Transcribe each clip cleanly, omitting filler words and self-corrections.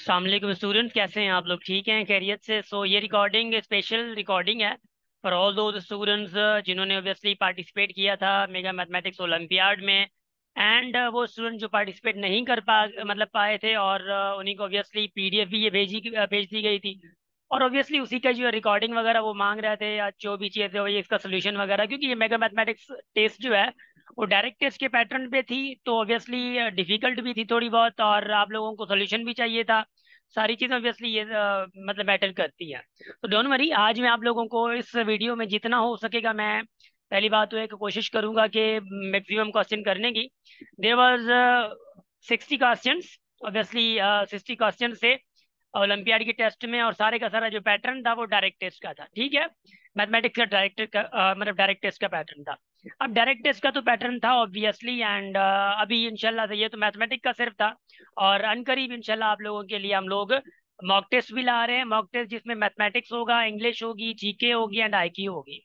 अस्सलाम वालेकुम स्टूडेंट्स, कैसे हैं आप लोग? ठीक हैं, खैरियत से? ये रिकॉर्डिंग स्पेशल रिकॉर्डिंग है फॉर ऑल दो स्टूडेंट्स जिन्होंने ऑब्वियसली पार्टिसिपेट किया था मेगा मैथमेटिक्स ओलंपियाड में। एंड वो स्टूडेंट जो पार्टिसिपेट नहीं कर पाए थे, और उन्हीं को ऑब्वियसली पीडीएफ भी ये भेज दी गई थी। और ऑब्वियसली उसी का जो रिकॉर्डिंग वगैरह वो मांग रहे थे, या जो भी चीज़ थे वही इसका सोल्यूशन वगैरह, क्योंकि ये मेगा मैथमेटिक्स टेस्ट जो है वो डायरेक्ट टेस्ट के पैटर्न पे थी, तो ऑब्वियसली डिफिकल्ट भी थी थोड़ी बहुत, और आप लोगों को सोल्यूशन भी चाहिए था। सारी चीज़ें ऑब्वियसली ये मतलब मैटर करती है। तो डोंट वरी, आज मैं आप लोगों को इस वीडियो में जितना हो सकेगा, मैं पहली बात तो है कि कोशिश करूंगा कि मैक्सिमम क्वेश्चन करने की। There was 60 question, obviously 60 question से ओलंपियाड के टेस्ट में, और सारे का सारा जो पैटर्न था वो डायरेक्ट टेस्ट का था। ठीक है, मैथमेटिक्स का मतलब डायरेक्ट टेस्ट का पैटर्न था। अब डायरेक्ट टेस्ट का तो पैटर्न था ऑब्वियसली, एंड अभी इंशाल्लाह से ये तो मैथमेटिक्स का सिर्फ था, और अनकरीब इंशाल्लाह आप लोगों के लिए हम लोग मॉक टेस्ट भी ला रहे हैं। मॉक टेस्ट जिसमें मैथमेटिक्स होगा, इंग्लिश होगी, जीके होगी एंड आईक्यू होगी।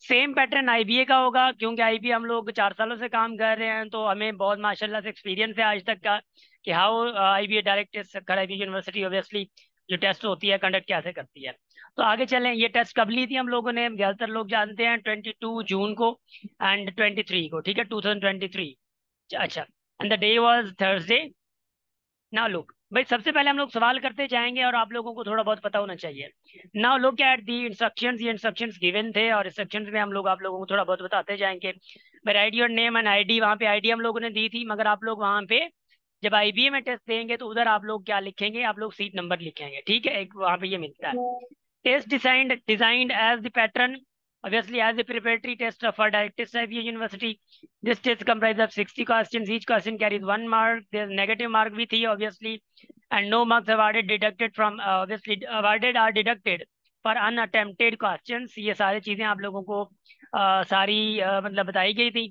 सेम पैटर्न आईबीए का होगा, क्योंकि आईबीए हम लोग 4 सालों से काम कर रहे हैं, तो हमें बहुत माशाल्लाह से एक्सपीरियंस है आज तक का कि how IBA direct test Kharagpur university obviously जो टेस्ट होती है कंडक्ट कैसे करती है। तो आगे चलें, ये टेस्ट कब ली थी हम लोगों ने? ज्यादातर लोग जानते हैं 22 जून को एंड 23 को। ठीक है, 2023। अच्छा, and the day was Thursday. Now look भाई, सबसे पहले हम लोग सवाल करते जाएंगे और आप लोगों को थोड़ा बहुत पता होना चाहिए। Now look at the instructions. ये इंस्ट्रक्शंस गिवन थे, और इंस्ट्रक्शंस में हम लोग आप लोगों को थोड़ा बहुत बताते जाएंगे। भाई right your name and ID, वहाँ पे आईडी हम लोगों ने दी थी, मगर आप लोग वहाँ पे जब आईबीए में टेस्ट देंगे तो उधर आप लोग क्या लिखेंगे? आप लोग सीट नंबर लिखेंगे। ठीक है, एक वहाँ पे ये मिलता है। Test designed as the pattern, obviously as a preparatory test for direct test at your university. This test comprises of 60 questions. Each question carries 1 mark. There's negative mark with here, obviously, and no marks awarded deducted from obviously awarded are deducted for unattempted questions. ये सारी चीजें आप लोगों को सारी मतलब बताई गई थी,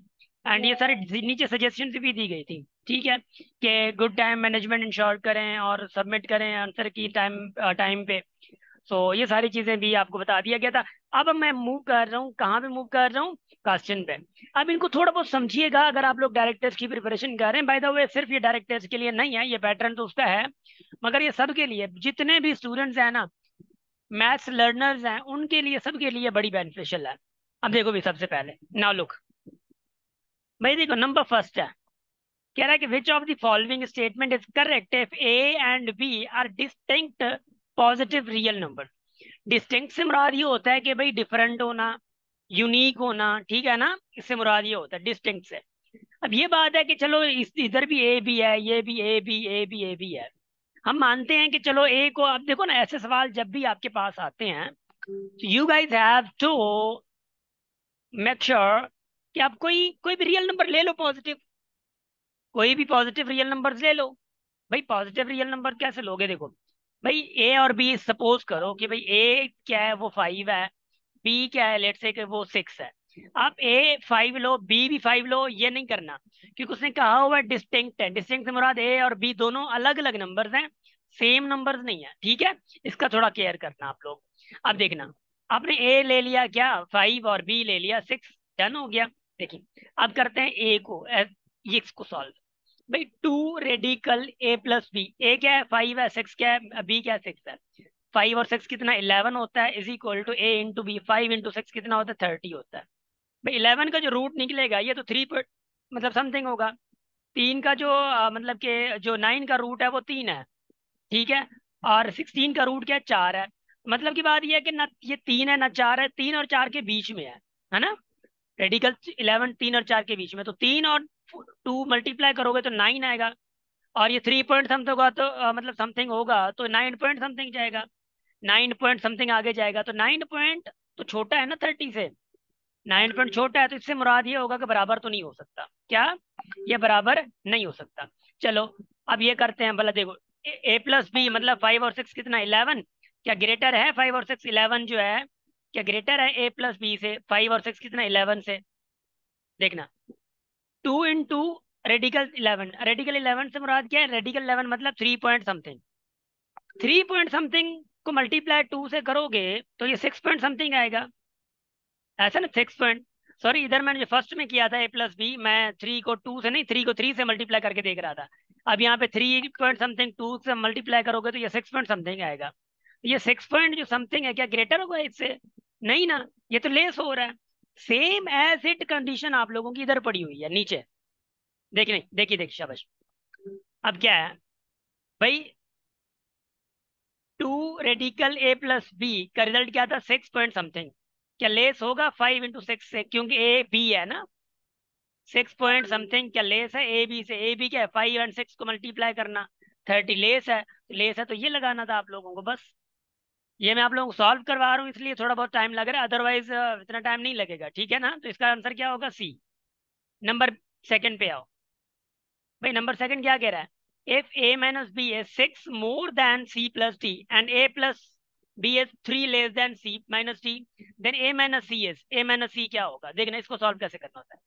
एंड ये सारे नीचे सजेशंस भी दी गई थी। ठीक है, कि गुड टाइम मैनेजमेंट इंश्योर करें और सबमिट करें आंसर की टाइम पे। ये सारी चीजें भी आपको बता दिया गया था। अब मैं मूव कर रहा हूँ, कहाँ पे मूव कर रहा हूँ? क्वेश्चन पे। अब इनको थोड़ा बहुत समझिएगा अगर आप लोग डायरेक्ट टेस्ट की प्रिपरेशन कर रहे हैं। बाय द वे, सिर्फ ये डायरेक्ट टेस्ट के लिए नहीं है, ये पैटर्न तो उसका है, मगर ये सबके लिए, जितने भी स्टूडेंट्स हैं ना, मैथ्स लर्नर्स हैं, उनके लिए, सबके लिए बड़ी बेनिफिशियल है। अब देखो भी, सबसे पहले नाउ लुक भाई, देखो नंबर फर्स्ट है, कह रहा है कि which of the following statement is correct if A and B are distinct positive real number. Distinct से मुराद ये होता है कि भाई डिफरेंट होना, यूनिक होना। ठीक है ना, इससे मुराद ये होता है डिस्टिंक्ट से। अब ये बात है कि चलो इधर भी ए भी है, ये भी ए भी, ए भी, ए भी है। हम मानते हैं कि चलो ए को, अब देखो ना, ऐसे सवाल जब भी आपके पास आते हैं, you guys have to make sure कि आप कोई कोई भी रियल नंबर ले लो पॉजिटिव, कोई भी पॉजिटिव रियल नंबर ले लो। भाई पॉजिटिव रियल नंबर कैसे लोगे? देखो भाई, ए और बी सपोज करो कि भाई ए क्या है, वो 5 है, बी क्या है, लेट से कि वो 6 है। आप ए 5 लो, बी भी 5 लो, ये नहीं करना, क्योंकि उसने कहा हुआ है डिस्टिंक्ट है। डिस्टिंक्ट से मुराद ए और बी दोनों अलग अलग नंबर्स हैं, सेम नंबर्स नहीं है। ठीक है, इसका थोड़ा केयर करना आप लोग। अब देखना, आपने ए ले लिया क्या, 5, और बी ले लिया 6, डन हो गया। देखिए अब करते हैं ए को, ये इसको सॉल्व। भाई 2 रेडिकल ए प्लस बी, ए क्या है, 5 है, 6 क्या है, बी क्या है, 6 है। 5 और 6 कितना, 11 होता है, is equal to A into B. 5 into 6 कितना होता है, 30 होता है। भाई 11 का जो रूट निकलेगा ये तो 3 मतलब समथिंग होगा। 3 का जो मतलब कि जो 9 का रूट है वो 3 है। ठीक है, और 16 का रूट क्या है, 4 है। मतलब की बात ये है कि ना ये 3 है ना 4 है, 3 और 4 के बीच में है ना। रेडिकल 11 3 और 4 के बीच में, तो 3 और 2 मल्टीप्लाई करोगे तो 9 आएगा, और ये 3 पॉइंट समथिंग होगा, तो मतलब समथिंग होगा तो 9 पॉइंट समथिंग जाएगा। 9 पॉइंट समथिंग आगे जाएगा, तो 9 पॉइंट तो छोटा है ना 30 से। 9 पॉइंट छोटा है, तो इससे मुराद ये होगा कि बराबर तो नहीं हो सकता। क्या? ये बराबर नहीं हो सकता। चलो अब ये करते हैं भला, देखो ए प्लस बी मतलब 5 और 6 कितना, 11। क्या ग्रेटर है 5 और 6? 11 जो है, क्या ग्रेटर है ए प्लस बी से? 5 और 6 कितना, 11 से। देखना, 2 इंटू रेडिकल 11, रेडिकल 11 से मुराद क्या है, रेडिकल 11 मतलब 3 पॉइंट समथिंग। 3 पॉइंट समथिंग को मल्टीप्लाई 2 से करोगे तो ये 6 पॉइंट समथिंग आएगा, ऐसा ना, 6 पॉइंट। सॉरी, इधर मैंने जो फर्स्ट में किया था ए प्लस बी, मैं 3 को 2 से नहीं, 3 को 3 से मल्टीप्लाई करके देख रहा था। अब यहाँ पे 3 पॉइंट समथिंग 2 से मल्टीप्लाई करोगे तो ये 6 पॉइंट समथिंग आएगा। ये 6 पॉइंट जो समथिंग है क्या ग्रेटर होगा इससे? नहीं ना, ये तो लेस हो रहा है। सेम एज इट कंडीशन आप लोगों की इधर पड़ी हुई है नीचे। देखिए देखिए देखिए शाबाश। अब क्या है भाई, 2 रेडिकल a + b का रिजल्ट क्या था? 6 पॉइंट समथिंग। क्या लेस होगा 5 × 6 से? क्योंकि ए बी है ना, 6 पॉइंट समथिंग क्या लेस है ए बी से? ए बी क्या है? 5 और 6 को मल्टीप्लाई करना, 30 लेस है। तो लेस है तो ये लगाना था आप लोगों को बस। ये मैं आप लोगों को सॉल्व करवा रहा हूँ इसलिए थोड़ा बहुत टाइम लग रहा है, अदरवाइज इतना टाइम नहीं लगेगा, ठीक है ना? तो इसका आंसर क्या होगा? सी। नंबर सेकंड पे आओ भाई। नंबर सेकंड क्या कह रहा है? If a - b is 6 more than c plus d and a + b is 3 less than c minus d, then a - c is a - c क्या होगा? देखना इसको सॉल्व कैसे करना होता है।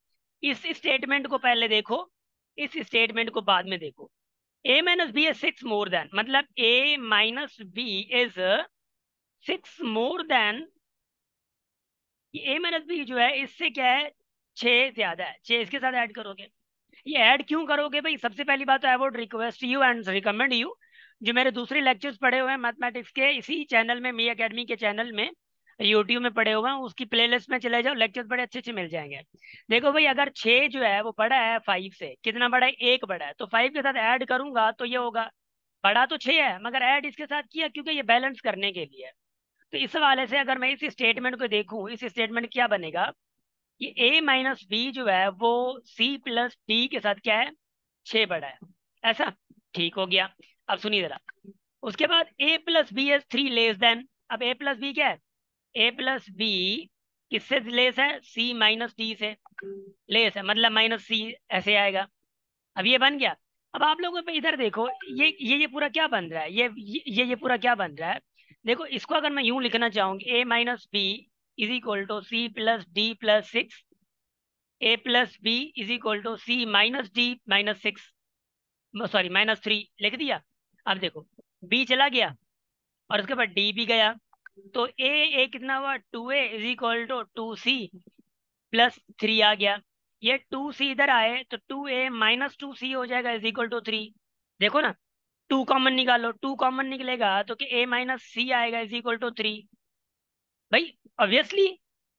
इस स्टेटमेंट को पहले देखो, इस स्टेटमेंट को बाद में देखो। a - b is 6 more than मतलब a - b is 6 more than, a - b जो है इससे क्या है? 6 ज्यादा है, 6 इसके साथ ऐड करोगे। ये ऐड क्यों करोगे भाई? सबसे पहली बात तो I would request you and recommend you, जो मेरे दूसरे लेक्चर्स पड़े हुए हैं मैथमेटिक्स के इसी चैनल में, मी एकेडमी के चैनल में, यूट्यूब में पड़े हुए हैं, उसकी प्लेलिस्ट में चले जाओ, लेक्चर्स बड़े अच्छे अच्छे मिल जाएंगे। देखो भाई, अगर 6 जो है वो बड़ा है 5 से, कितना बड़ा है? 1 बड़ा है, तो 5 के साथ ऐड करूंगा तो ये होगा। बड़ा तो 6 है मगर ऐड इसके साथ किया क्योंकि ये बैलेंस करने के लिए है। तो इस हवाले से अगर मैं इस स्टेटमेंट को देखूं, इस स्टेटमेंट क्या बनेगा? ये a - b जो है वो c + d के साथ क्या है? 6 बड़ा है। ऐसा ठीक हो गया। अब सुनिए जरा, उसके बाद a + b is 3 less than. अब a + b क्या है? a + b किससे लेस है? c - d से लेस है, मतलब -c ऐसे आएगा। अब ये बन गया। अब आप लोगों पे इधर देखो, ये पूरा क्या बन रहा है? ये पूरा क्या बन रहा है? देखो, इसको अगर मैं यूं लिखना चाहूंगी, a - b is equal to c + d + 6, a + b is equal to c - d - 6, sorry -3 लिख दिया। अब देखो, b चला गया और उसके बाद d भी गया, तो ए कितना हुआ? 2a = 2c + 3 आ गया। ये 2c इधर आए तो 2a - 2c हो जाएगा इज इक्वल टू 3। देखो ना, 2 कॉमन निकालो, 2 कॉमन निकलेगा तो कि a - c आएगा इज इक्वल टू 3। भाई ऑब्वियसली,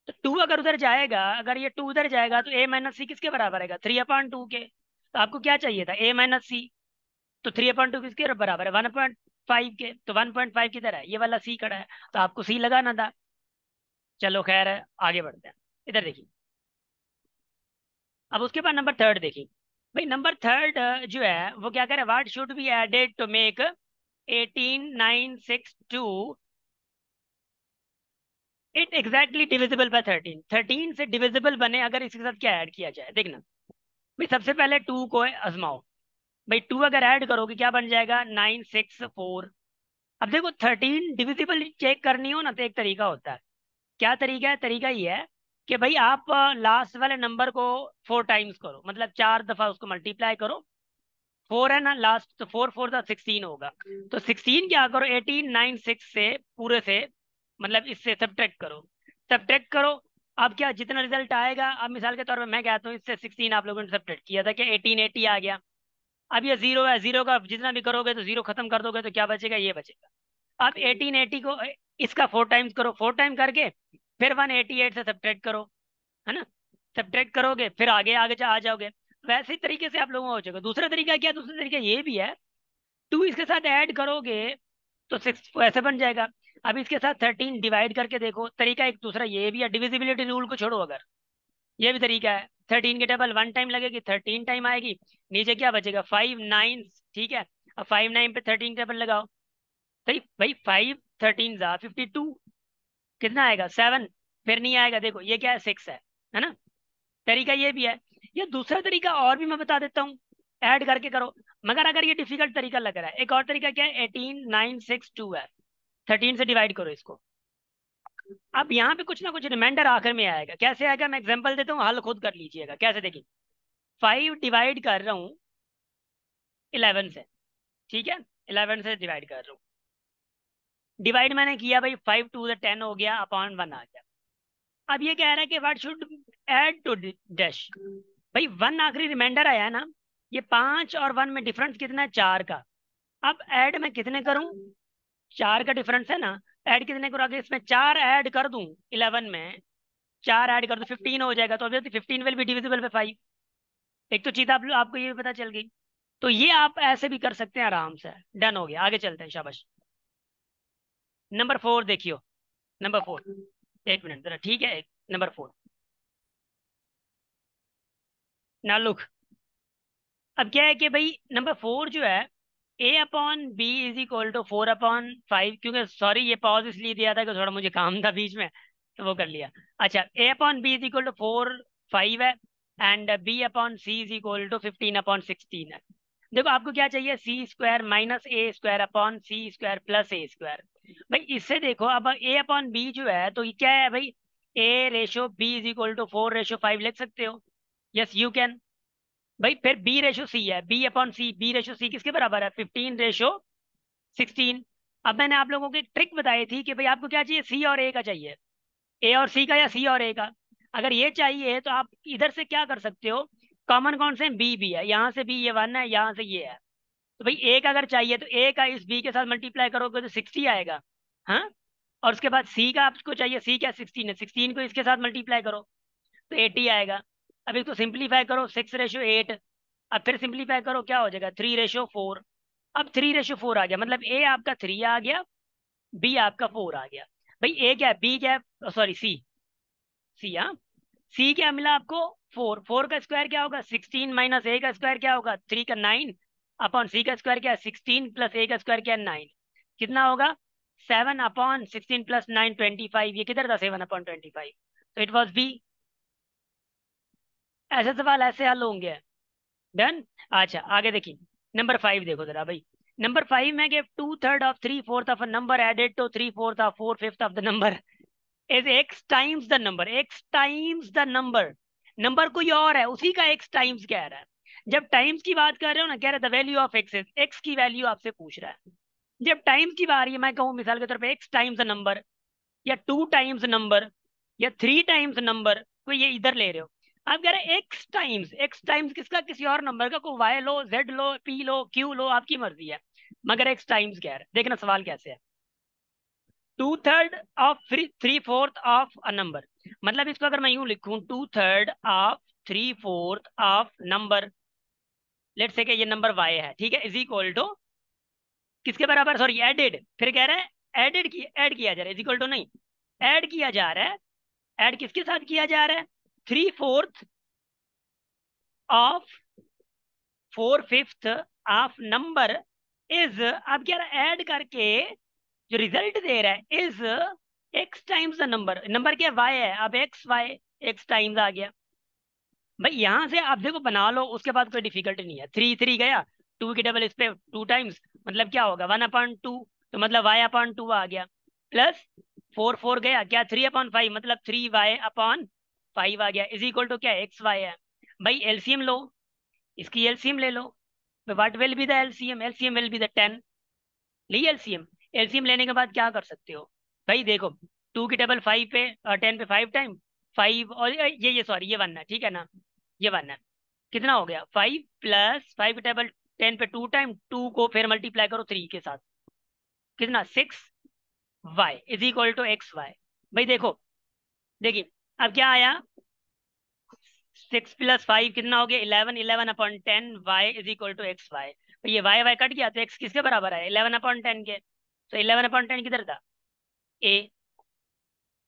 तो 2 अगर उधर जाएगा, अगर ये 2 उधर जाएगा तो a - c किसके बराबर आएगा? 3/2 के। तो आपको क्या चाहिए था? a - c। तो 3/2 किसके बराबर है? 1.5 के। तो 1.5 किधर है? ये वाला सी खड़ा है, तो आपको सी लगाना था। चलो खैर है, आगे बढ़ते हैं। इधर देखिए, अब उसके बाद नंबर थर्ड देखिए। भाई नंबर थर्ड जो है वो क्या करे? What should be added to make 18,962 it exactly divisible by 13? 13 से डिविजिबल बने अगर इसके साथ क्या ऐड किया जाए? देखना भाई, सबसे पहले 2 को आजमाओ। भाई 2 अगर ऐड करोगे क्या बन जाएगा? 964। अब देखो, 13 डिविजिबल चेक करनी हो ना तो एक तरीका होता है। क्या तरीका है? तरीका ये है कि भाई आप लास्ट वाले नंबर को 4 टाइम्स करो, मतलब 4 दफा उसको मल्टीप्लाई करो। 4 है ना लास्ट, तो 4 4 16 होगा। तो 16 क्या करो? 1896 से पूरे से, मतलब इससे सब्ट्रैक्ट करो, सब्ट्रैक्ट करो। अब क्या जितना रिजल्ट आएगा, अब मिसाल के तौर पे मैं कहता हूँ इससे 16 आप लोगों ने सब्ट्रैक्ट किया था कि 1880 आ गया। अब ये जीरो है, जीरो का जितना भी करोगे तो जीरो खत्म कर दोगे तो क्या बचेगा? ये बचेगा। अब 1880 को इसका 4 टाइम्स करो, 4 टाइम करके फिर 188 से सब्ट्रैक्ट करो, है ना? सब्ट्रैक्ट करोगे फिर आगे आगे आ जाओगे। वैसे ही तरीके से आप लोगों को हो जाएगा। दूसरा तरीका क्या? दूसरा तरीका ये भी है, 2 इसके साथ ऐड करोगे तो 6 ऐसे बन जाएगा। अब इसके साथ 13 डिवाइड करके देखो, तरीका एक दूसरा ये भी है, डिविजिबिलिटी रूल को छोड़ो अगर, ये भी तरीका है। 13 की टेबल 1 टाइम लगेगी, 13 टाइम आएगी, नीचे क्या बचेगा? 5 9। ठीक है, अब 5 9 पे 13 टेबल लगाओ। सही भाई, 5 13 जा 52, कितना आएगा? 7। फिर नहीं आएगा, देखो ये क्या है? 6 है ना? तरीका ये भी है। या दूसरा तरीका और भी मैं बता देता हूँ, ऐड करके करो। मगर अगर ये डिफिकल्ट तरीका लग रहा है, एक और तरीका क्या है? 18,962 है, 13 से डिवाइड करो इसको। अब यहाँ पे कुछ ना कुछ रिमाइंडर आखिर में आएगा। कैसे आएगा? मैं एग्जांपल देता हूँ, हल खुद कर लीजिएगा। कैसे? देखिए, 5 डिवाइड कर रहा हूँ 11 से, ठीक है? 11 से डिवाइड कर रहा हूँ, डिवाइड मैंने किया भाई, 5 2 10 हो गया, अपॉन 1 आ गया। अब ये कह रहा है कि what should add to dash. भाई 1 आखिरी रिमाइंडर आया है ना, ये 5 और 1 में डिफरेंस कितना है, 4 का। अब ऐड मैं कितने करूं, 4 का डिफरेंस है ना, ऐड कितने करूं, अगर इसमें 4 ऐड कर दूं 11 में, 4 ऐड कर दूं 15 हो जाएगा, तो obviously 15 will be divisible by 5। एक तो चीज आपको ये भी पता चल गई। तो ये आप ऐसे भी कर सकते हैं आराम से। डन हो गया, आगे चलते हैं, शाबाश। नंबर 4 देखियो। नंबर 4, एक मिनट जरा, ठीक है। नंबर 4, ना लुक। अब क्या है कि भाई नंबर 4 जो है, A upon B is equal to 4/5, क्योंकि सॉरी ये पॉज इसलिए दिया था कि थोड़ा मुझे काम था बीच में, तो वो कर लिया। अच्छा, A upon B is equal to 4/5 है, and B upon C is equal to 15/16 है। देखो आपको क्या चाहिए, C square minus A square upon C square plus A square. भाई इससे देखो, अब ए अपॉन बी जो है, तो ये क्या है भाई, A ratio B is equal to 4/5 लिख सकते हो। Yes you can. भाई फिर बी रेशो सी है, B upon C, B ratio C किसके बराबर है, 15/16। अब मैंने आप लोगों को एक ट्रिक बताई थी कि भाई आपको क्या चाहिए, सी और ए का चाहिए, ए और सी का या सी और ए का। अगर ये चाहिए तो आप इधर से क्या कर सकते हो, कॉमन कौन से, बी भी है, यहाँ से बी ये 1 है, यहाँ से ये है। तो भाई ए का अगर चाहिए तो ए का इस बी के साथ मल्टीप्लाई करोगे तो 60 आएगा। हाँ, और उसके बाद सी का आपको चाहिए, सी क्या 16 है, 16 को इसके साथ मल्टीप्लाई करो तो 80 आएगा। अब इसको सिंप्लीफाई करो, 6/8। अब फिर सिंप्लीफाई करो, क्या हो जाएगा, 3/4। अब 3/4 आ गया, मतलब ए आपका 3 आ गया, बी आपका 4 आ गया। भाई ए क्या है, बी क्या है, सॉरी सी, सी हाँ, सी क्या मिला आपको, 4। 4 का स्क्वायर क्या होगा, 16 माइनस ए का स्क्वायर क्या होगा, 3 का 9 अपॉन सी का स्क्वायर क्या है, 16 प्लस ए का स्क्वायर क्या है, 9। कितना होगा, 7/16 प्लस 9 25। ये किधर था, 7/25, तो इट वॉज बी। ऐसे सवाल ऐसे हल होंगे। डन। अच्छा आगे देखिए, नंबर 5 देखो जरा भाई। नंबर 5 में कि 2/3 of 3/4 of a number added to 3/4 of 4/5 of the number is X times the number, X times the number. Number कोई और है, उसी का एक्स टाइम्स कह रहा है। जब टाइम्स की बात कर रहे हो ना, कह रहा है the value of x is, x की वैल्यू आपसे पूछ रहा है। जब टाइम्स की बात है, मैं कहूँ मिसाल के तौर पे एक्स टाइम्स द नंबर, या 2 टाइम्स नंबर, या 3 टाइम्स नंबर, कोई ये इधर ले रहे हो। आप कह रहे हैं एक्स टाइम्स, एक्स टाइम्स किसका, किसी और नंबर का, कोई वाई लो, जेड लो, पी लो, क्यू लो, आपकी मर्जी है, मगर एक्स टाइम्स कह रहे हैं। देखना सवाल कैसे है, 2/3 ऑफ 3/4 ऑफ अ नंबर, मतलब इसको अगर मैं यूं लिखूं, 2/3 ऑफ 3/4 ऑफ नंबर, लेट से कि ये नंबर वाई है, ठीक है, इज इक्वल टू किसके बराबर, सॉरी एडेड, फिर कह रहे हैं ऐड किया जा रहा है, इज इक्वल टू नहीं, ऐड किया जा रहा है। ऐड किसके साथ किया जा रहा है, 3/4 ऑफ 4/5 ऑफ नंबर इज, अब क्या ऐड करके जो रिजल्ट दे रहा है is X times the number, number क्या वाई है, अब एक्स वाई, एक्स टाइम्स आ गया। भाई यहां से आप देखो बना लो, उसके बाद कोई डिफिकल्टी नहीं है। 3 3 गया, 2 की डबल इस पे 2 टाइम्स, मतलब क्या होगा 1/2, तो मतलब y/2 आ गया, प्लस 4 4 गया, क्या 3/5, मतलब 3y/5 आ गया, इज इक्वल टू क्या, एक्स वाई है। भाई एलसीएम लो, इसकी एलसीएम ले लो। What will be the LCM, LCM will be the 10। ली एलसीएम, एलसीएम लेने के बाद क्या कर सकते हो, भाई देखो 2 की डबल 5 पे, 10 पे 5 टाइम, 5 और ये सॉरी ये 1 है, ठीक है ना, ये 1 है। कितना हो गया, 5 प्लस 5 टेबल 10 पे 2 टाइम, 2 को फिर मल्टीप्लाई करो 3 के साथ, कितना 6y is equal to X Y. भाई देखो, देखिए अब क्या आया, 6 + 5 कितना हो गया, 11, 11/10 y is equal to X Y. ये वाई वाई कट गया, तो एक्स किसके बराबर है, 11/10 के, तो 11/10 किधर था, ए,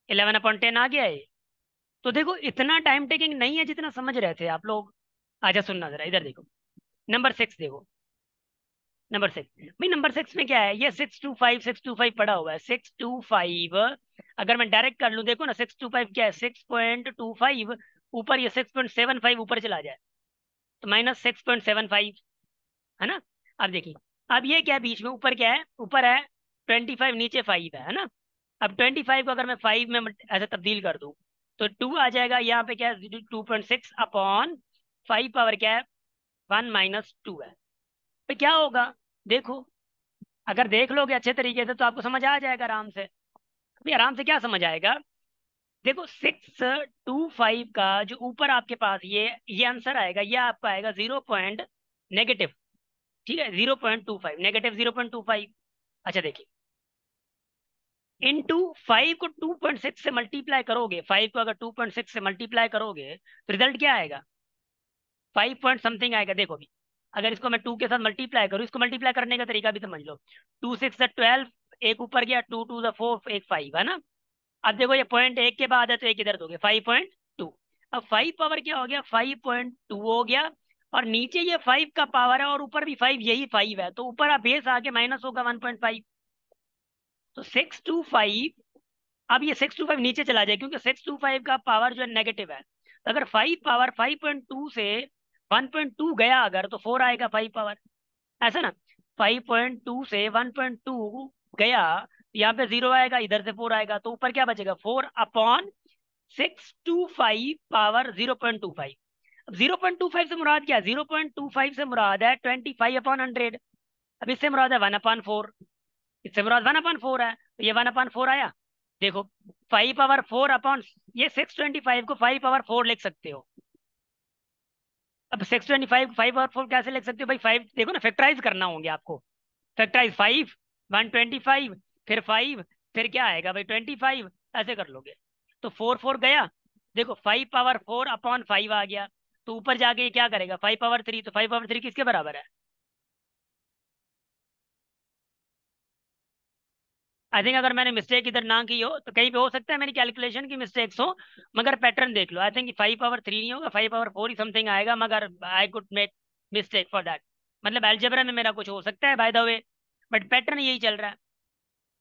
11/10 आ गया है। तो देखो इतना टाइम टेकिंग नहीं है जितना समझ रहे थे आप लोग। आजा सुनना जरा, इधर देखो, नंबर 6 देखो। नंबर 6, भाई नंबर 6 में क्या है, ये 625 पड़ा हुआ है, 625। अगर मैं डायरेक्ट कर लूं, देखो ना 625 क्या है, 6.25, ऊपर ये 6.75 ऊपर चला जाए, तो -6.75, है ना। अब देखिए, अब ये क्या है बीच में, ऊपर क्या है, ऊपर है 25, नीचे 5 है ना। अब 25 को अगर मैं 5 में ऐसे तब्दील कर दूं, तो 2 आ जाएगा, यहाँ पे क्या है 2.6/5 पावर क्या है, 1 - 2 है। तो क्या होगा, देखो, अगर देख लोगे अच्छे तरीके से तो आपको समझ आ जाएगा आराम से। अभी आराम से क्या समझ आएगा, देखो 625 का जो ऊपर आपके पास ये आंसर आएगा, ये आपका आएगा 0.625। नेगेटिव, ठीक है, 0.25, -0.25। अच्छा देखिए, इनटू 5 को 2.6 से मल्टीप्लाई करोगे, 5 को अगर 2.6 से मल्टीप्लाई करोगे तो रिजल्ट क्या आएगा? 5 पॉइंट समथिंग आएगा। देखो अभी, अगर इसको मैं 2 के साथ मल्टीप्लाई करूँ, इसको मल्टीप्लाई करने का तरीका भी समझ लो। 2 6 12, एक ऊपर गया, 2 2 4, एक 5 है ना। अब देखो ये पॉइंट एक के बाद है तो एक इधर दोगे, 5.2। अब 5 पावर क्या हो गया? 5.2 हो गया। और नीचे ये 5 का पावर है और ऊपर भी 5, यही 5 है, तो ऊपर आप बेस आके माइनस होगा 1.5। तो 625, अब ये 625 नीचे चला जाए क्योंकि 625 का पावर जो है नेगेटिव है। तो अगर 5 पावर 5.2 से 1.2 गया अगर, तो 4 आएगा 5 पावर, ऐसा ना। 5.2 से 1.2 गया, यहाँ पे 0 आएगा, इधर से 4 आएगा, तो ऊपर क्या बचेगा? 4/625 पावर 0.25। अब 0.25 से मुराद क्या है? 0.25 से मुराद है 25/100। अब इससे मुराद है 1/4, इससे मुराद 1/4 है, तो ये 1/4 आया। देखो 5/4 ये 625 को 5/4 लिख सकते हो। अब 625 5/4 कैसे लिख सकते हो भाई? 5 देखो ना, फैक्टराइज करना होंगे आपको। फैक्टराइज 5, 125, फिर 5, फिर क्या आएगा भाई? 25, ऐसे कर लोगे तो 4 4 गया। देखो 5/4/5 आ गया, तो ऊपर जाके ये क्या करेगा? 5/3, तो 5/3 किसके बराबर है? आई थिंक अगर मैंने मिस्टेक इधर ना की हो तो कहीं पे हो सकता है मेरी कैलकुलेशन की मिस्टेक्स हो, मगर पैटर्न देख लो। आई थिंक 5/3 नहीं होगा, 5/4 ही समथिंग आएगा, मगर I could make mistake for that. मतलब अलजेब्रा में मेरा कुछ हो सकता है by the way, but pattern यही चल रहा है।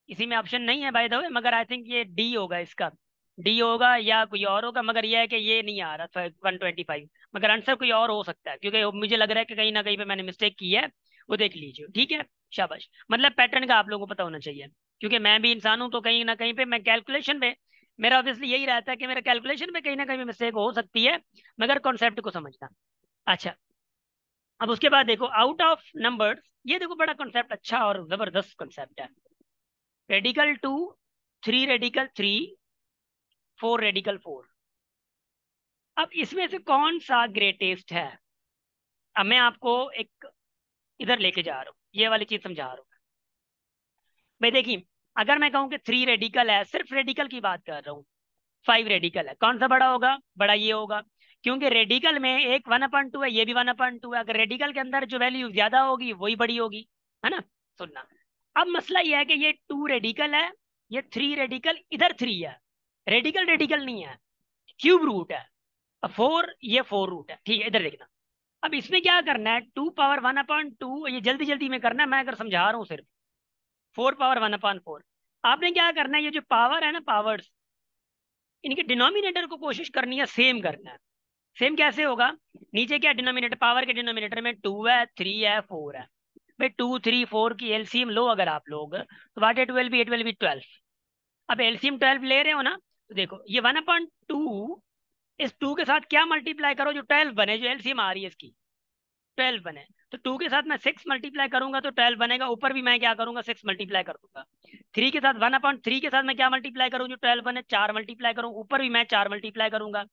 इसी में ऑप्शन नहीं है बाय द वे, मगर आई थिंक ये डी होगा इसका। डी होगा या कोई और होगा, मगर ये है कि ये नहीं आ रहा 125, मगर आंसर कोई और हो सकता है, क्योंकि मुझे लग रहा है कि कहीं ना कहीं पे मैंने मिस्टेक की है। वो देख लीजिए, ठीक है। शाबाश, मतलब पैटर्न का आप लोगों को पता होना चाहिए, क्योंकि मैं भी इंसान हूं, तो कहीं ना कहीं पे मैं कैलकुलेशन पे, मेरा ऑब्वियसली यही रहता है कि मेरा कैलकुलेशन पे कहीं ना कहीं मिस्टेक हो सकती है, मगर कॉन्सेप्ट को समझना। अच्छा, अब उसके बाद देखो आउट ऑफ नंबर्स, ये देखो बड़ा कॉन्सेप्ट अच्छा और जबरदस्त कॉन्सेप्ट है। Radical 2, 3 radical 3, 4 radical 4। अब इसमें से कौन सा ग्रेटेस्ट है? अब मैं आपको एक इधर लेके जा रहा हूँ, ये वाली चीज समझा रहा हूँ भाई। देखिए, अगर मैं कहूँ कि 3 रेडिकल है, सिर्फ रेडिकल की बात कर रहा हूँ, 5 रेडिकल है, कौन सा बड़ा होगा? बड़ा ये होगा, क्योंकि रेडिकल में एक 1/2 है, ये भी 1/2 है। अगर रेडिकल के अंदर जो वैल्यू ज्यादा होगी वही बड़ी होगी, है ना। सुनना, अब मसला ये है कि ये 2 रेडिकल है, ये 3 रेडिकल, इधर 3 है, रेडिकल रेडिकल नहीं है, क्यूब रूट है। 4, ये 4 रूट है, ठीक है। इधर देखना, अब इसमें क्या करना है? 2 पावर 1/2, ये जल्दी जल्दी में करना है, मैं अगर समझा रहा हूँ सिर्फ। 4 पावर 1/4, आपने क्या करना है? ये जो पावर है ना, पावर्स, इनके डिनोमिनेटर को कोशिश करनी है सेम करना है। सेम कैसे होगा? नीचे क्या डिनोमिनेटर, पावर के डिनोमिनेटर में 2 है, 3 है, 4 है। भाई 2 3 4 की एलसीएम लो अगर आप लोग, तो वाट इट विल बी 12। अब एलसीएम 12 ले रहे हो ना, तो देखो ये 1/2, इस 2 के साथ क्या मल्टीप्लाई करो जो 12 बने, जो एलसीएम आ रही है इसकी 12 बने। तो 2 के साथ मैं 6 मल्टीप्लाई करूंगा तो 12 बनेगा, ऊपर भी मैं क्या करूंगा? 6 मल्टीप्लाई कर दूंगा। 3 के साथ 1/3 के साथ मैं क्या मल्टीप्लाई करूँ जो 12 बने? 4 मल्टीप्लाई करूँ, ऊपर भी मैं 4 मल्टीप्लाई करूंगा।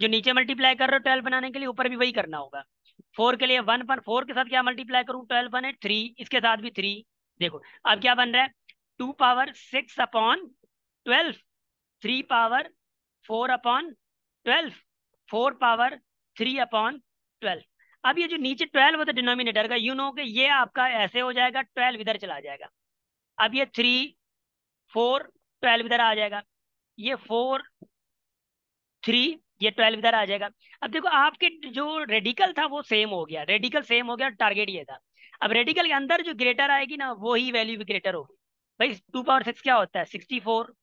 जो नीचे मल्टीप्लाई कर रहे हो 12 बनाने के लिए, ऊपर भी वही करना होगा। 4 के लिए 1/4 के साथ क्या मल्टीप्लाई करूँ? 12 बने, 3 इसके साथ भी 3। देखो अब क्या बन रहा है? 2 पावर 6/12, 3 पावर 4/12, 4 पावर 3/12। अब ये जो नीचे 12 होता है डिनोमिनेटर का, यू नो कि ये आपका ऐसे हो जाएगा, 12 इधर चला जाएगा। अब ये 3 4 12 इधर आ जाएगा, ये 4 3, ये 12 इधर आ जाएगा। अब देखो आपके जो रेडिकल था वो सेम हो गया, रेडिकल सेम हो गया, टारगेट ये था। अब रेडिकल के अंदर जो ग्रेटर आएगी ना, वो ही वैल्यू भी ग्रेटर होगी। भाई 2 पावर 6 क्या होता है? 64।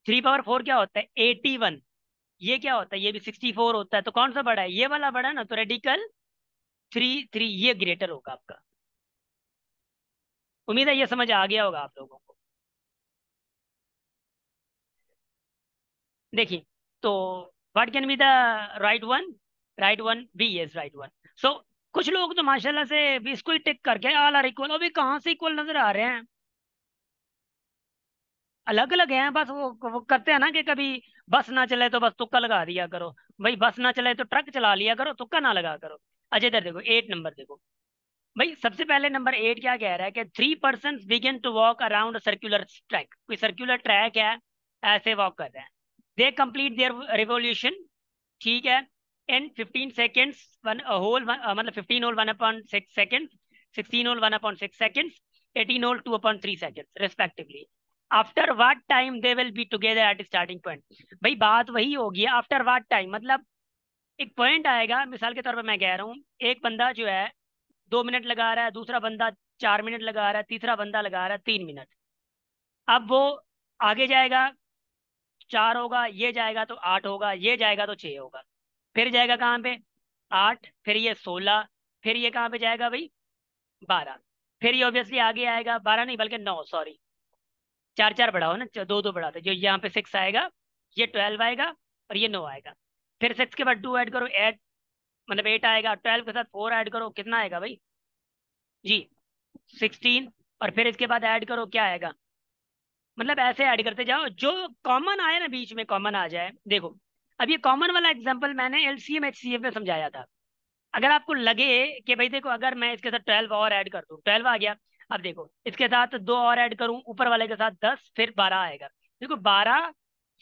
3 पावर 4 क्या होता है? 81। ये क्या होता है? ये भी 64 होता है। तो कौन सा बड़ा है? ये वाला बड़ा है ना, तो रेडिकल 3 3 ये ग्रेटर होगा आपका। उम्मीद है ये समझ आ गया होगा आप लोगों को। देखिए, तो what can be the right one? Right one B is right one. So कुछ लोग तो माशाल्लाह से भी इसको ही टिक करके ऑल आर इक्वल, अभी कहाँ से इक्वल नजर आ रहे हैं? अलग अलग हैं बस, वो करते हैं ना कि कभी बस ना चले तो बस तुक्का लगा दिया करो। भाई बस ना चले तो ट्रक चला लिया करो, तुक्का ना लगा करो। अच्छा इधर देखो 8 नंबर देखो, भाई सबसे पहले नंबर 8 क्या कह रहा है कि 3 person begin to walk around circular track, कोई सर्कुलर ट्रैक है, ऐसे वॉक कर रहे हैं। दे कंप्लीट देयर रिवोल्यूशन, ठीक है, इन 15 सेकेंड्स, वन होल मतलब 15 whole 1/6 second, 16 whole 1/6 seconds, 18 whole 2/3 seconds respectively. After what time they will be together at starting point. भाई बात वही होगी, आफ्टर वाट टाइम मतलब एक पॉइंट आएगा, मिसाल के तौर पर मैं कह रहा हूँ, एक बंदा जो है 2 मिनट लगा रहा है, दूसरा बंदा 4 मिनट लगा रहा है, तीसरा बंदा लगा रहा है 3 मिनट। अब वो आगे जाएगा, 4 होगा, ये जाएगा तो 8 होगा, ये जाएगा तो 6 होगा, फिर जाएगा कहाँ पे, 8, फिर ये 16, फिर ये कहाँ पे जाएगा भाई, 12, फिर ये ऑब्वियसली आगे आएगा, 12 नहीं बल्कि 9, सॉरी, चार चार बढ़ाओ ना, दो दो बढ़ाते, जो यहाँ पे 6 आएगा, ये 12 आएगा, और ये 9 आएगा। फिर 6 के बाद 2 ऐड करो, 8, मतलब 8 आएगा, 12 के साथ 4 ऐड करो, कितना आएगा भाई जी, 16, और फिर इसके बाद ऐड करो, क्या आएगा, मतलब ऐसे ऐड करते जाओ, जो कॉमन आए ना बीच में कॉमन आ जाए। देखो अब ये कॉमन वाला एग्जांपल मैंने एलसीएम एचसीएफ में समझाया था। अगर आपको लगे कि भाई देखो अगर मैं इसके साथ 12 और ऐड कर दूं, 12 आ गया, अब देखो इसके साथ 2 और ऐड करूं, ऊपर वाले के साथ 10, फिर 12 आएगा। देखो 12,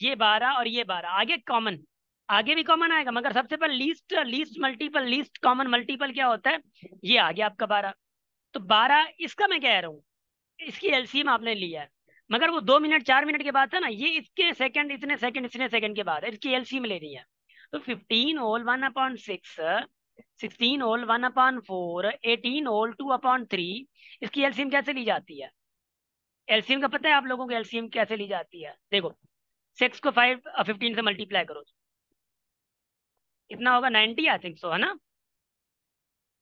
ये 12 और ये 12 आगे कॉमन, आगे भी कॉमन आएगा, मगर सबसे पहले least least multiple, least common multiple क्या होता है, ये आ गया आपका 12। तो 12 इसका मैं कह रहा हूँ, इसकी एलसीएम आपने लिया है, मगर वो 2 मिनट 4 मिनट के बाद था ना, ये इसके सेकंड, इतने सेकंड के बाद है, इसकी एलसीएम लेनी है। तो 15 होल 1/6, 16 होल 1/4, 18 होल 2/3, इसकी एलसीएम कैसे ली जाती है? एलसीएम का पता है आप लोगों को एलसीएम कैसे ली जाती है? देखो 6 को 15 से मल्टीप्लाई करो, इतना होगा 90, आई थिंक सो, है ना,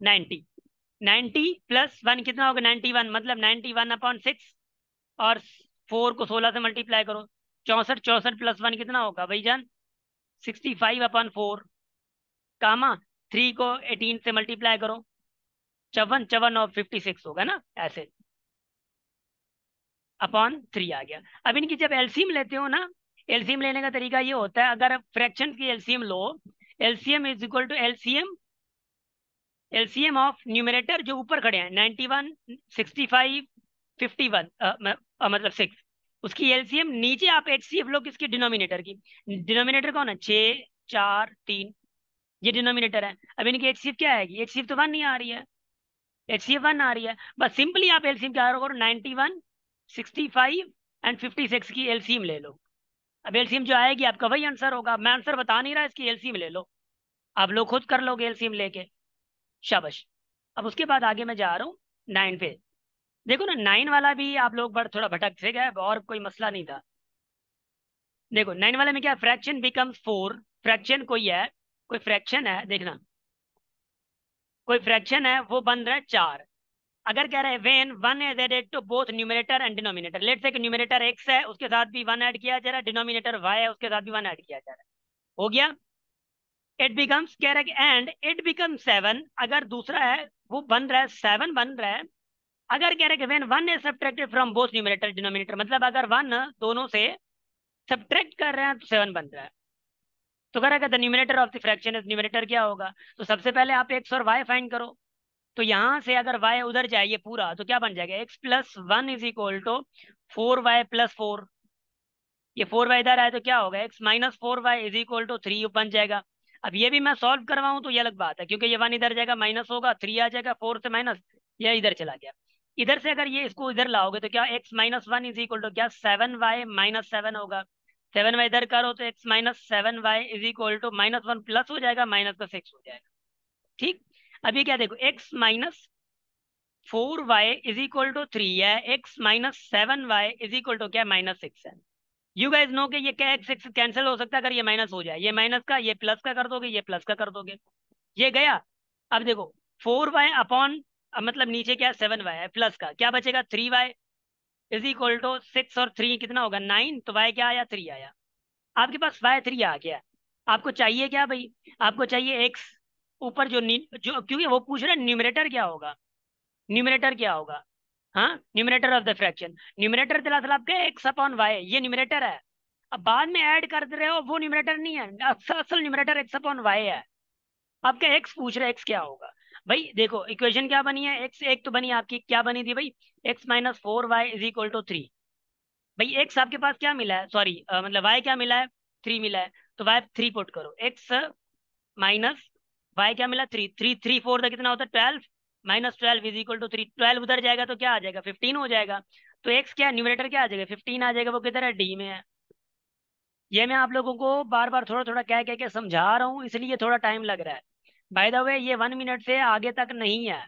90, 90 + 1 कितना होगा, 91, मतलब 91/6, और 4 को 16 से मल्टीप्लाई करो, 64, 64 + 1 कितना होगा भाई जान, 65/4, कामा 3 को 18 से मल्टीप्लाई करो, 54, 54 और 56 होगा ना, ऐसे /3 आ गया। अब इनकी जब एलसीएम लेते हो ना, एलसीएम लेने का तरीका ये होता है, अगर फ्रैक्शन की एलसीएम लो, LCM is equal to LCM, LCM of numerator जो ऊपर खड़े हैं 91, 65, 51, मतलब 6, उसकी एलसीएम नीचे आप एचसीएफ लो किसकी, डिनोमिनेटर की। डिनोमिनेटर कौन है, 6, 4, 3, ये डिनोमिनेटर है। अब इनकी एचसीएफ क्या आएगी, एचसीएफ तो 1 नहीं आ रही है, एचसीएफ 1 आ रही है, बस सिंपली आप एलसीएम क्या करो, 91, 65 एंड 56 की एलसीएम ले लो। अब एलसीएम जो आएगी आपका वही आंसर होगा, मैं आंसर बता नहीं रहा, इसकी एलसीएम ले लो, आप लोग खुद कर लोगे एलसीएम लेके, शाबाश। अब उसके बाद आगे मैं जा रहा हूँ 9 पे। देखो ना 9 वाला भी आप लोग बड़ थोड़ा भटक से गए, और कोई मसला नहीं था। देखो 9 वाले में क्या, फ्रैक्शन बिकम्स 4, फ्रैक्शन कोई है, कोई फ्रैक्शन है, देखना कोई फ्रैक्शन है वो बन रहा है 4। अगर कह रहे हैं when 1 is added to both numerator and denominator, let's say कि न्यूमरेटर x है उसके साथ भी 1 ऐड किया जा रहा है, डिनोमिनेटर y है उसके साथ भी 1 ऐड किया जा रहा है, हो गया। इट बिकम्स, कह रहा है एंड इट बिकम 7, अगर दूसरा है वो बन रहा है 7 बन रहा है। अगर कह रहे हैं कि when 1 is subtracted from both numerator denominator, मतलब अगर 1 दोनों से सब्ट्रैक्ट कर रहे हैं तो 7 बन रहा है। तो कह रहा है the numerator of the fraction is, numerator क्या होगा, तो सबसे पहले आप एक्स और वाई फाइंड करो। तो यहां से अगर वाई उधर जाए ये पूरा, तो क्या बन जाएगा, x+1 is equal to 4y+4, ये 4y इधर आए तो क्या होगा, x-4y इज इक्वल टू 3 बन जाएगा। अब ये भी मैं सॉल्व करवाऊं तो ये अलग बात है, क्योंकि ये 1 इधर जाएगा माइनस होगा, 3 आ जाएगा, 4 से माइनस, ये इधर चला गया। इधर से अगर ये इसको इधर लाओगे तो क्या, x-1 इज इक्वल टू क्या, 7y-7 होगा, 7y इधर करो तो x-7y is equal to -1 plus हो जाएगा, माइनस का 6 हो जाएगा, ठीक। अभी क्या देखो, x-4y इज इक्वल टू 3 है, x-7y इज इक्वल टू क्या, -6 है। यू गाइस नो कि ये क्या एक्स एक्स कैंसिल हो सकता है, अगर ये माइनस हो जाए, ये माइनस का ये प्लस का कर दोगे, ये प्लस का कर दोगे, ये गया। अब देखो 4y/, मतलब नीचे क्या है, 7y है, प्लस का क्या बचेगा, 3y इज इक्वल टू 6, और 3 कितना होगा, 9, तो y क्या आया, 3 आया। आपके पास y3 आ गया। आपको चाहिए क्या भाई, आपको चाहिए x ऊपर जो, क्योंकि वो पूछ रहे न्यूमरेटर क्या होगा, न्यूमरेटर क्या होगा, हाँ numerator of the fraction, numerator दरअसल आपका x/y, ये न्यूमरेटर है। अब बाद में ऐड कर दे रहे हो वो न्यूमरेटर नहीं है, असल न्यूमरेटर x/y है। आपका x पूछ रहे x क्या होगा। भाई देखो इक्वेशन क्या बनी है, एक्स एक तो बनी आपकी, क्या बनी थी भाई, x-4y = 3। भाई एक्स आपके पास क्या मिला है, सॉरी मतलब वाई क्या मिला है, 3 मिला है। तो वाई 3 पुट करो, एक्स माइनस वाई क्या मिला, 3, 3 3 4 का कितना होता है 12, -12 = 3, 12 उधर जाएगा तो क्या आ जाएगा 15 हो जाएगा। तो एक्स क्या न्यूमरेटर क्या आ जाएगा 15 आ जाएगा, वो किधर है डी में है। ये मैं आप लोगों को बार बार थोड़ा थोड़ा कह कह के समझा रहा हूँ, इसलिए थोड़ा टाइम लग रहा है। बाय द वे ये 1 मिनट से आगे तक नहीं है।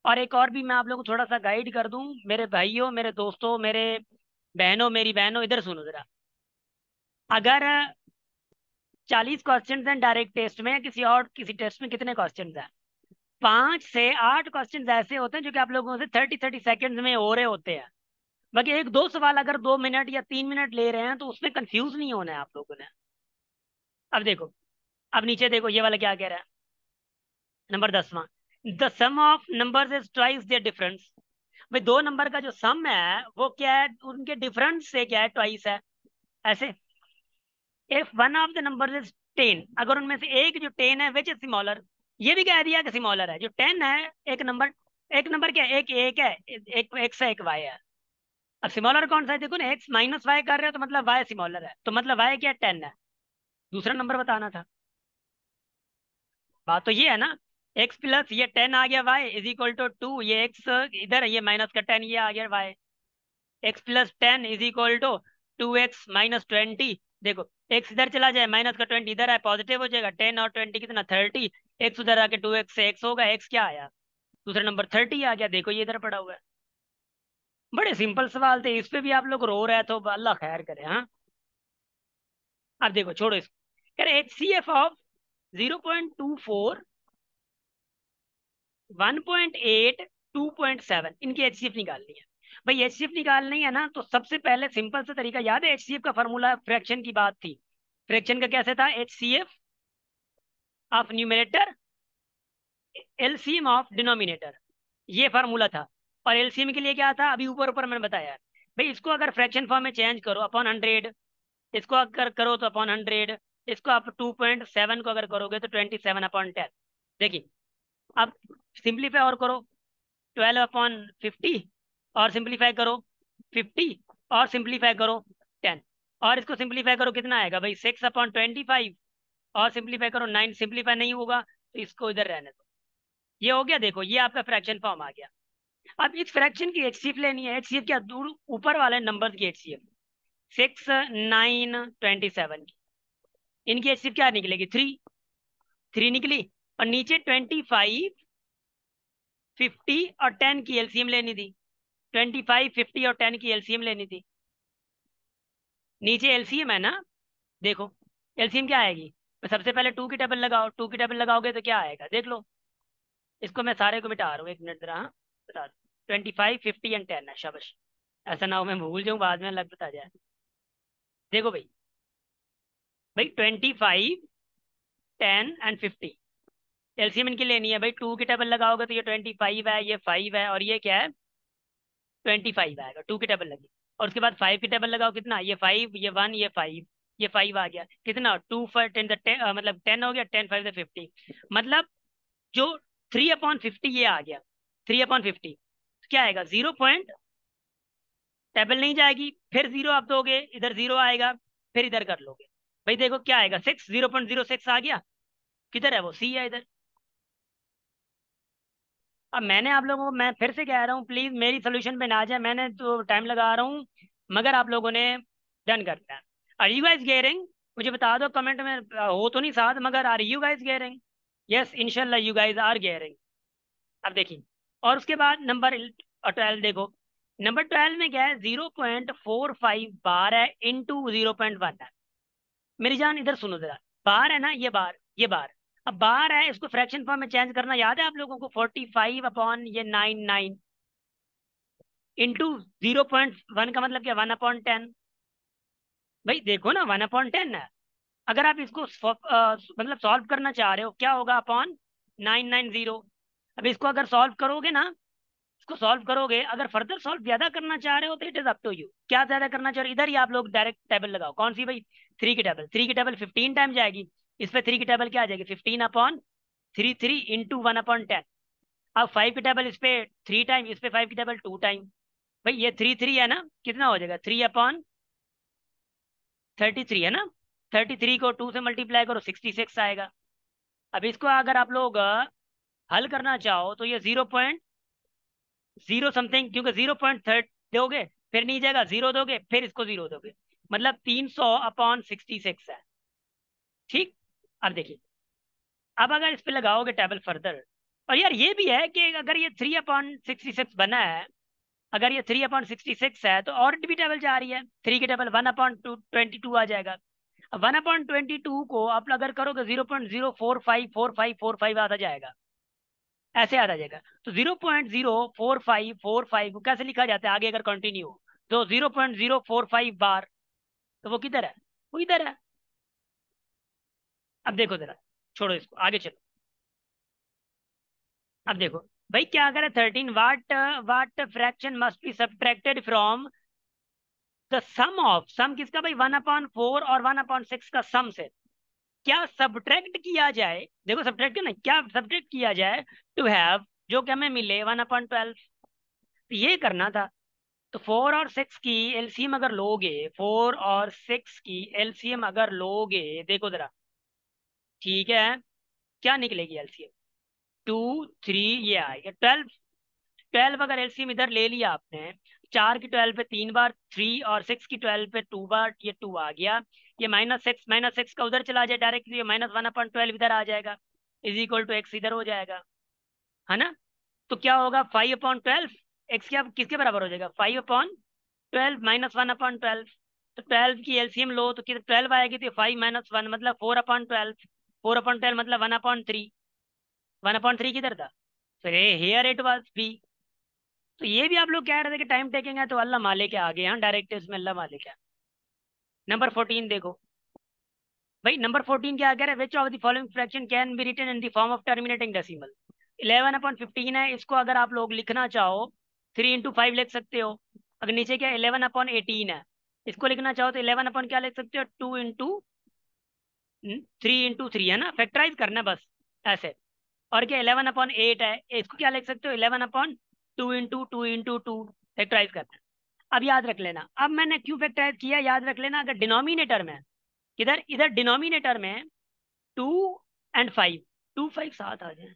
और एक और भी मैं आप लोगों को थोड़ा सा गाइड कर दूं, मेरे भाइयों मेरे दोस्तों मेरे बहनों मेरी बहनों, इधर सुनो जरा। अगर 40 क्वेश्चन हैं डायरेक्ट टेस्ट में, किसी और किसी टेस्ट में कितने क्वेश्चन हैं, 5 से 8 क्वेश्चन ऐसे होते हैं जो कि आप लोगों से 30-30 सेकंड्स में हो रहे होते हैं। बाकी एक दो सवाल अगर 2 मिनट या 3 मिनट ले रहे हैं तो उसमें कंफ्यूज नहीं होना है आप लोगों ने। अब देखो, अब नीचे देखो ये वाला क्या कह रहा है, नंबर 10वां, the sum of numbers is twice their difference. भाई दो नंबर का जो सम है वो क्या है, उनके डिफरेंस से क्या है, ट्वाइस है। ऐसे if one of the number is 10, अगर उनमें से एक जो 10 है विच इज स्मॉलर, ये भी कह दिया कि स्मॉलर है जो 10 है। एक नंबर क्या है, एक है, एक एक्स है एक वाई है। अब स्मॉलर कौन सा है, देखो ना, एक्स माइनस वाई कर रहे हो तो मतलब वाई स्मॉलर है, तो मतलब वाई क्या 10 है। दूसरा नंबर बताना था। बात तो ये है ना, एक्स प्लस ये 10 आ गया वाई = 2, ये एक्स इधर है, ये माइनस का 10 ये आ गया वाई। x+10 = 2x-20। देखो एक्स इधर चला जाए, माइनस का 20 इधर आए, पॉजिटिव हो जाएगा, 10 और 20 कितना 30। एक्स उधर आके 2x से एक्स होगा, एक्स क्या आया, दूसरा नंबर 30 आ गया। देखो ये इधर पड़ा हुआ है। बड़े सिंपल सवाल थे, इस पे भी आप लोग रो रहे तो अल्लाह खैर करे। हाँ अब देखो छोड़ो इसको, कह रहे HCF ऑफ 0.24, 1.8, 2.7, इनकी HCF निकालनी है। भाई HCF निकालनी है ना, तो सबसे पहले सिंपल सा तरीका याद है, HCF का फॉर्मूला फ्रैक्शन की बात थी। फ्रैक्शन का कैसे था, HCF of numerator LCM of denominator, ये फार्मूला था। और एलसीएम के लिए क्या था, अभी ऊपर ऊपर मैंने बताया। भाई इसको अगर फ्रैक्शन फॉर्म में चेंज करो अपॉन 100, इसको अगर करो तो अपॉन 100, इसको आप 2.7 को अगर करोगे तो 27/10। देखिए अब सिंप्लीफाई और करो, 12/50, और सिंप्लीफाई करो 50, और सिंप्लीफाई करो 10, और इसको सिंप्लीफाई करो कितना आएगा भाई 6/25, और सिंप्लीफाई करो 9, सिंप्लीफाई नहीं होगा तो इसको इधर रहने दो। ये हो गया, देखो ये आपका फ्रैक्शन फॉर्म आ गया। अब इस फ्रैक्शन की एचसीएफ लेनी है, एचसीएफ क्या दूर ऊपर वाले नंबर की एचसीएफ 6, 9, 27 की, इनकी एचसीएफ क्या निकलेगी 3, 3 निकली। और नीचे 25, 50 और 10 की एलसीएम लेनी थी, 25, 50 और 10 की एलसीएम लेनी थी। नीचे एलसीएम है ना, देखो एलसीएम क्या आएगी, तो सबसे पहले 2 की टेबल लगाओ, 2 की टेबल लगाओगे तो क्या आएगा देख लो। इसको मैं सारे को मिटा रहा हूँ, 1 मिनट जरा, हाँ बता दो। 25, 50 एंड 10 है, शाबाश। ऐसा ना हो मैं भूल जाऊँ बाद में लग बता जाए। देखो भाई, भाई 25, 10 एंड 50 एलसीएम इनकी लेनी है। भाई 2 की टेबल लगाओगे तो ये 25 है, ये 5 है, और ये क्या है 25 आएगा, 2 की टेबल लगी। और उसके बाद 5 की टेबल लगाओ, कितना, ये 5, ये 1, ये 5, ये 5 आ गया, कितना 2 5 10 मतलब 10 हो गया, 10 5 50। मतलब जो 3/50 ये आ गया, 3/50 क्या आएगा, 0 टेबल नहीं जाएगी, फिर जीरो आप दोगे, इधर जीरो आएगा, फिर इधर कर लोगे। भाई देखो क्या आएगा 6, 0.06 आ गया, किधर है वो, सी है इधर। अब मैंने आप लोगों को, मैं फिर से कह रहा हूँ प्लीज मेरी सोल्यूशन पे ना जाए, मैंने तो टाइम लगा रहा हूँ, मगर आप लोगों ने डन करना है। आर यू गाइस गेयरिंग, मुझे बता दो कमेंट में, हो तो नहीं साथ मगर are you guys gearing. Yes इंशाल्लाह यू गाइस आर गेयरिंग। अब देखिए, और उसके बाद नंबर 12 देखो, नंबर 12 में क्या है, 0.45 बार है इंटू 0.1 है। मेरी जान इधर सुनो जरा, बार है ना, ये बार, ये बार। अब बार है, इसको फ्रैक्शन फॉर्म में चेंज करना याद है आप लोगों को, 45 अपॉन ये 9 इंटू 0.1 का मतलब क्या, 1/10। भाई देखो ना 1/10 है। अगर आप इसको मतलब सॉल्व करना चाह रहे हो, क्या होगा, अपॉन 990। अब इसको अगर सॉल्व करोगे ना, इसको सॉल्व करोगे, अगर फर्दर सॉल्व ज्यादा करना चाह रहे हो तो it is up to you, क्या ज्यादा करना चाह रहे हो, इधर ही आप लोग डायरेक्ट टेबल लगाओ, कौन सी भाई, 3 की टेबल, 3 की टेबल 15 टाइम जाएगी, इस पे 3 की टेबल क्या आ जाएगी, 15/3, 3 इंटू 1/10। अब 5 की टेबल इस पे 3 टाइम, इस पे 5 की टेबल 2 टाइम। भाई ये 3 3 है ना, कितना हो जाएगा 3/33 है ना। 33 को 2 से मल्टीप्लाई करो 66 आएगा। अब इसको अगर आप लोग हल करना चाहो तो ये 0.0 समथिंग, क्योंकि 0.30 दोगे फिर नहीं जाएगा, 0 दोगे फिर इसको 0 दोगे, मतलब 300/66 है। ठीक। अब देखिए, अब अगर इस पे लगाओगे टेबल फर्दर, और यार ये भी है कि अगर ये 3/66 बना है, अगर ये 3/66 है तो और भी टेबल जा रही है, 3 की टेबल 1/22 आ जाएगा। अब 1/22 को आप अगर करोगे 0.0454545 आता जाएगा, ऐसे आता जाएगा। तो 0.04545 को कैसे लिखा जाता है आगे अगर कंटिन्यू, तो 0.045 बार, तो वो किधर है, वो इधर है। अब देखो जरा, छोड़ो इसको, आगे चलो। अब देखो भाई क्या करे, 13 what what fraction must be subtracted from the sum of, sum किसका भाई, 1/4 और 1/6 का सम से क्या सब्ट्रैक्ट किया जाए, देखो सब्ट्रैक्ट ना, क्या सब्ट्रैक्ट किया जाए टू हैव, जो कि हमें मिले 1/12। ये करना था। तो 4 और 6 की एलसीएम अगर लोगे, 4 और 6 की एलसीएम अगर लोगे, देखो जरा, ठीक है, क्या निकलेगी एलसीएम, 2 3, ये आएगा 12। 12 अगर एलसीएम इधर ले लिया आपने, 4 की 12 पे 3 बार, 3 और 6 की 12 पे 2 बार, ये 2 आ गया। ये -6 का उधर चला जाए डायरेक्ट, ये -1/12 इधर आ जाएगा, इज इक्वल टू एक्स इधर हो जाएगा, है ना। तो क्या होगा 5/12, एक्स क्या किसके बराबर हो जाएगा, 5/12 -1/12। तो 12 की एलसीएम लो तो कितने 12 आएगी, तो 5 - 1 मतलब 4/12, 4/12 मतलब 1/3, 1/3 किधर था, फिर हेयर इट वाज बी। तो ये भी आप लोग कह रहे थे कि टाइम टेकिंग है, तो अल्लाह मालिक है, आगे यहाँ डायरेक्ट इसमें अल्लाह मालिक है। नंबर 14 देखो भाई, नंबर 14 क्या कह रहा है, which of the following fraction can be written in the form of terminating decimal. 11/15 है, इसको अगर आप लोग लिखना चाहो 3 × 5 लिख सकते हो। अगर नीचे क्या 11/18 है, इसको लिखना चाहो तो 11 अपन क्या लिख सकते हो, 2 × 3 × 3 है ना, फैक्टराइज करना है बस, ऐसे। और क्या 11/8 है, इसको क्या लिख सकते हो, 11/2 × 2 × 2 फैक्टराइज करना है। अब याद रख लेना, अब मैंने क्यों फैक्टराइज किया, याद रख लेना, अगर डिनोमिनेटर में, किधर, इधर डिनोमिनेटर में 2 और 5, 2 5 साथ आ जाए,